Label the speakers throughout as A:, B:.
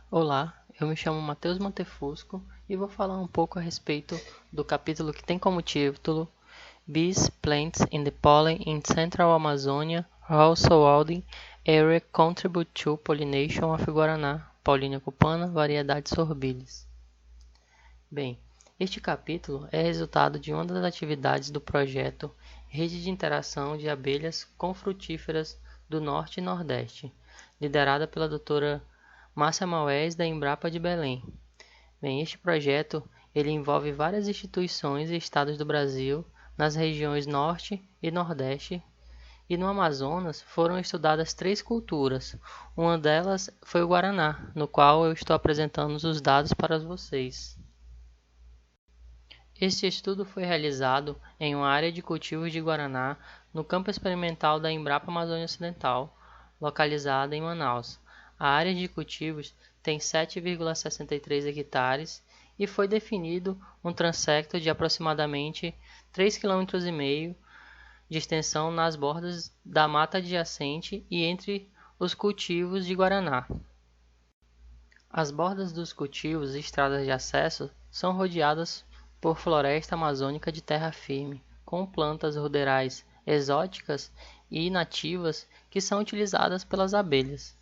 A: Olá, eu me chamo Matheus Montefusco e vou falar um pouco a respeito do capítulo que tem como título Bees, Plants and the Pollen in Central Amazonia, Rousseau-Aldin Area Contribute to Pollination of Guaraná, Paullinia cupana, variedade sorbilis. Bem, este capítulo é resultado de uma das atividades do projeto Rede de Interação de Abelhas com Frutíferas do Norte e Nordeste, liderada pela doutora Márcia Maués, da Embrapa de Belém. Bem, este projeto ele envolve várias instituições e estados do Brasil, nas regiões Norte e Nordeste, e no Amazonas foram estudadas 3 culturas. Uma delas foi o Guaraná, no qual eu estou apresentando os dados para vocês. Este estudo foi realizado em uma área de cultivos de Guaraná no campo experimental da Embrapa Amazônia Ocidental, localizada em Manaus. A área de cultivos tem 7,63 hectares e foi definido um transecto de aproximadamente 3,5 km de extensão nas bordas da mata adjacente e entre os cultivos de Guaraná. As bordas dos cultivos e estradas de acesso são rodeadas por floresta amazônica de terra firme, com plantas ruderais exóticas e nativas que são utilizadas pelas abelhas.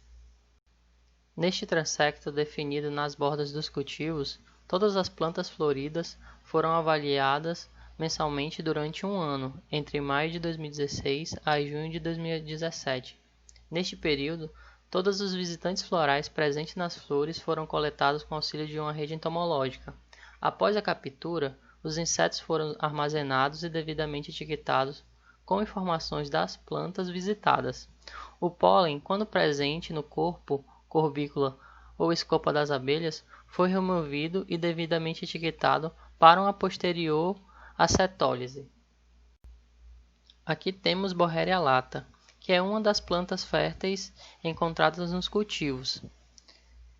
A: Neste transecto definido nas bordas dos cultivos, todas as plantas floridas foram avaliadas mensalmente durante um ano, entre maio de 2016 a junho de 2017. Neste período, todos os visitantes florais presentes nas flores foram coletados com auxílio de uma rede entomológica. Após a captura, os insetos foram armazenados e devidamente etiquetados com informações das plantas visitadas. O pólen, quando presente no corpo, corbícula ou escopa das abelhas, foi removido e devidamente etiquetado para uma posterior acetólise. Aqui temos Borreria lata, que é uma das plantas férteis encontradas nos cultivos.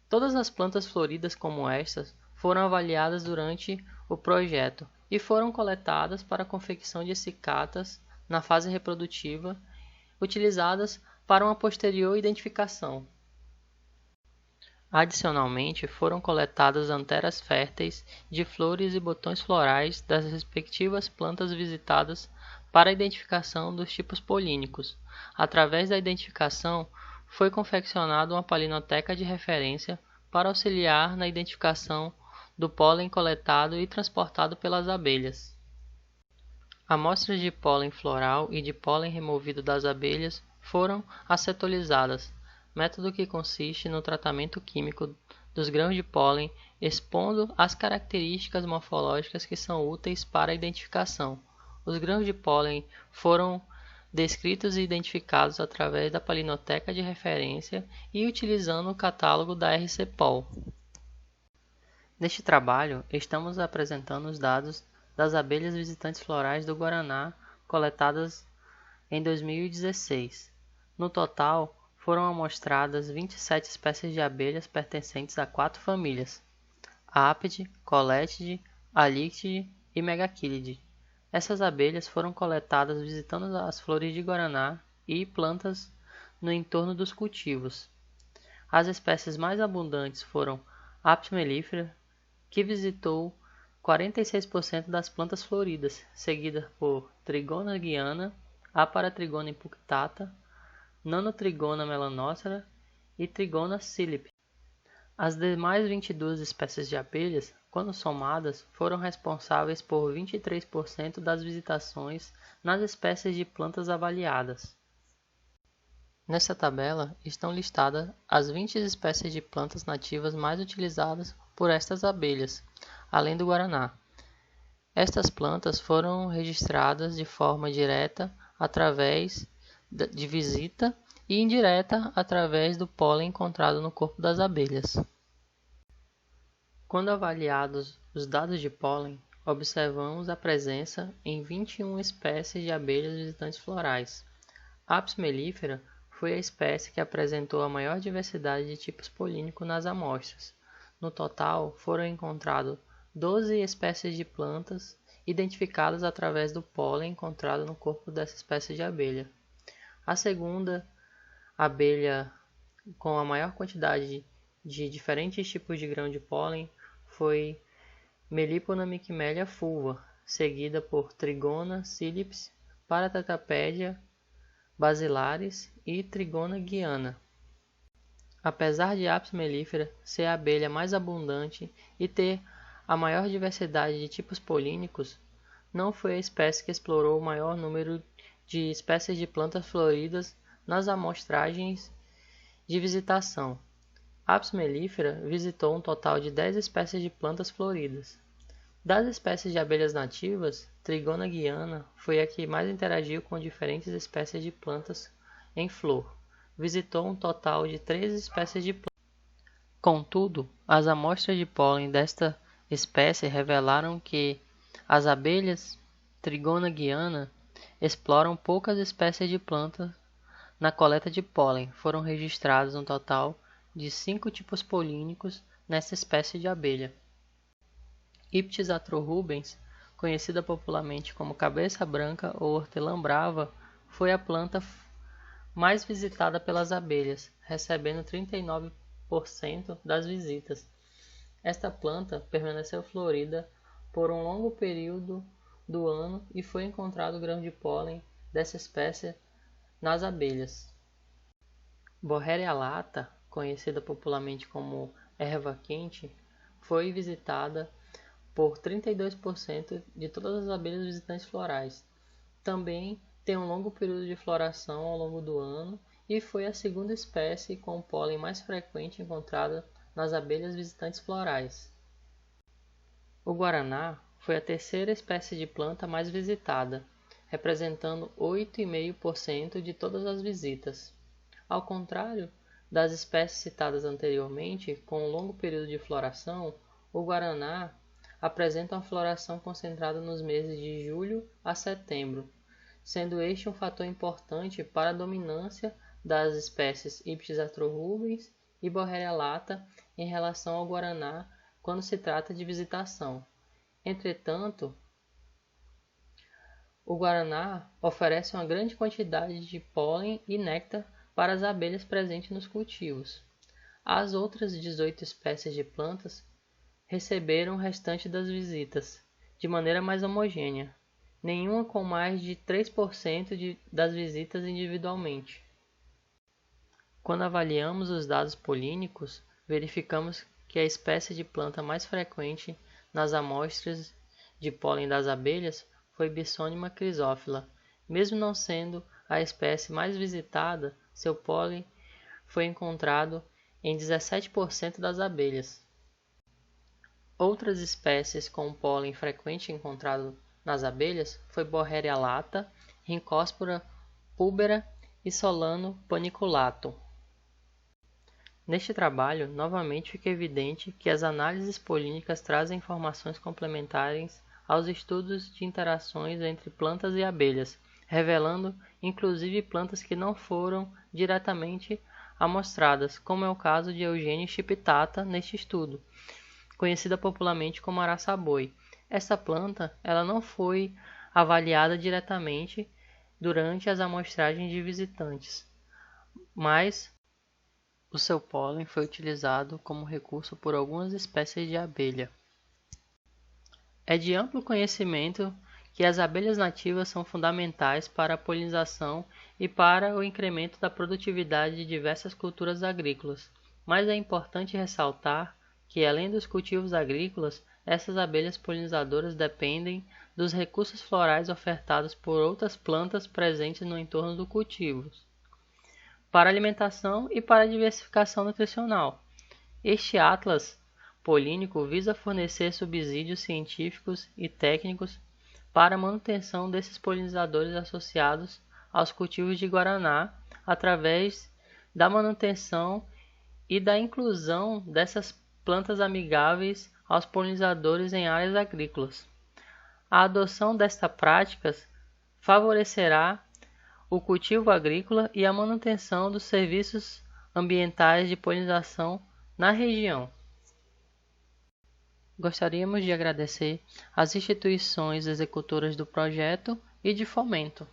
A: Todas as plantas floridas como estas foram avaliadas durante o projeto e foram coletadas para a confecção de cicatas na fase reprodutiva, utilizadas para uma posterior identificação. Adicionalmente, foram coletadas anteras férteis de flores e botões florais das respectivas plantas visitadas para a identificação dos tipos polínicos. Através da identificação, foi confeccionada uma palinoteca de referência para auxiliar na identificação do pólen coletado e transportado pelas abelhas. Amostras de pólen floral e de pólen removido das abelhas foram acetolizadas, método que consiste no tratamento químico dos grãos de pólen, expondo as características morfológicas que são úteis para a identificação. Os grãos de pólen foram descritos e identificados através da palinoteca de referência e utilizando o catálogo da RCPOL. Neste trabalho, estamos apresentando os dados das abelhas visitantes florais do Guaraná coletadas em 2016. No total, foram amostradas 27 espécies de abelhas pertencentes a 4 famílias: Apidae, Coletidae, Halictidae e Megachilidae. Essas abelhas foram coletadas visitando as flores de Guaraná e plantas no entorno dos cultivos. As espécies mais abundantes foram Apis mellifera, que visitou 46% das plantas floridas, seguida por Trigona guiana, Apara-Trigona impunctata, Nanotrigona melanocera e Trigona silipe. As demais 22 espécies de abelhas, quando somadas, foram responsáveis por 23% das visitações nas espécies de plantas avaliadas. Nesta tabela estão listadas as 20 espécies de plantas nativas mais utilizadas por estas abelhas, além do Guaraná. Estas plantas foram registradas de forma direta através de visita e indireta através do pólen encontrado no corpo das abelhas. Quando avaliados os dados de pólen, observamos a presença em 21 espécies de abelhas visitantes florais. Apis mellifera foi a espécie que apresentou a maior diversidade de tipos polínicos nas amostras. No total, foram encontradas 12 espécies de plantas identificadas através do pólen encontrado no corpo dessa espécie de abelha. A segunda abelha com a maior quantidade de diferentes tipos de grão de pólen foi Melipona miquemelia fulva, seguida por Trigona sílips, Paratetrapédia basilaris e Trigona guiana. Apesar de Apis mellifera ser a abelha mais abundante e ter a maior diversidade de tipos polínicos, não foi a espécie que explorou o maior número de espécies de plantas floridas nas amostragens de visitação. Apis mellifera visitou um total de 10 espécies de plantas floridas. Das espécies de abelhas nativas, Trigona guiana foi a que mais interagiu com diferentes espécies de plantas em flor. Visitou um total de 13 espécies de plantas. Contudo, as amostras de pólen desta espécie revelaram que as abelhas Trigona guiana exploram poucas espécies de plantas na coleta de pólen. Foram registrados um total de 5 tipos polínicos nessa espécie de abelha. Iptis atrorubens, conhecida popularmente como cabeça branca ou hortelã brava, foi a planta mais visitada pelas abelhas, recebendo 39% das visitas. Esta planta permaneceu florida por um longo período do ano e foi encontrado grão de pólen dessa espécie nas abelhas. Borreria lata, conhecida popularmente como erva quente, foi visitada por 32% de todas as abelhas visitantes florais. Também tem um longo período de floração ao longo do ano e foi a segunda espécie com pólen mais frequente encontrada nas abelhas visitantes florais. O guaraná foi a terceira espécie de planta mais visitada, representando 8,5% de todas as visitas. Ao contrário das espécies citadas anteriormente, com um longo período de floração, o guaraná apresenta uma floração concentrada nos meses de julho a setembro, sendo este um fator importante para a dominância das espécies Iptis atrorubens e Borreria lata em relação ao guaraná quando se trata de visitação. Entretanto, o guaraná oferece uma grande quantidade de pólen e néctar para as abelhas presentes nos cultivos. As outras 18 espécies de plantas receberam o restante das visitas, de maneira mais homogênea, nenhuma com mais de 3% das visitas individualmente. Quando avaliamos os dados polínicos, verificamos que a espécie de planta mais frequente nas amostras de pólen das abelhas foi Bisonima chrysophylla. Mesmo não sendo a espécie mais visitada, seu pólen foi encontrado em 17% das abelhas. Outras espécies com pólen frequente encontrado nas abelhas foi Borreria lata, Rhynchospora pubera e Solano paniculatum. Neste trabalho, novamente fica evidente que as análises polínicas trazem informações complementares aos estudos de interações entre plantas e abelhas, revelando inclusive plantas que não foram diretamente amostradas, como é o caso de Eugenia chiptata neste estudo, conhecida popularmente como araçaboi. Esta planta ela não foi avaliada diretamente durante as amostragens de visitantes, mas o seu pólen foi utilizado como recurso por algumas espécies de abelha. É de amplo conhecimento que as abelhas nativas são fundamentais para a polinização e para o incremento da produtividade de diversas culturas agrícolas, mas é importante ressaltar que, além dos cultivos agrícolas, essas abelhas polinizadoras dependem dos recursos florais ofertados por outras plantas presentes no entorno do cultivo, para alimentação e para diversificação nutricional. Este atlas polínico visa fornecer subsídios científicos e técnicos para a manutenção desses polinizadores associados aos cultivos de guaraná, através da manutenção e da inclusão dessas plantas amigáveis aos polinizadores em áreas agrícolas. A adoção destas práticas favorecerá o cultivo agrícola e a manutenção dos serviços ambientais de polinização na região. Gostaríamos de agradecer às instituições executoras do projeto e de fomento.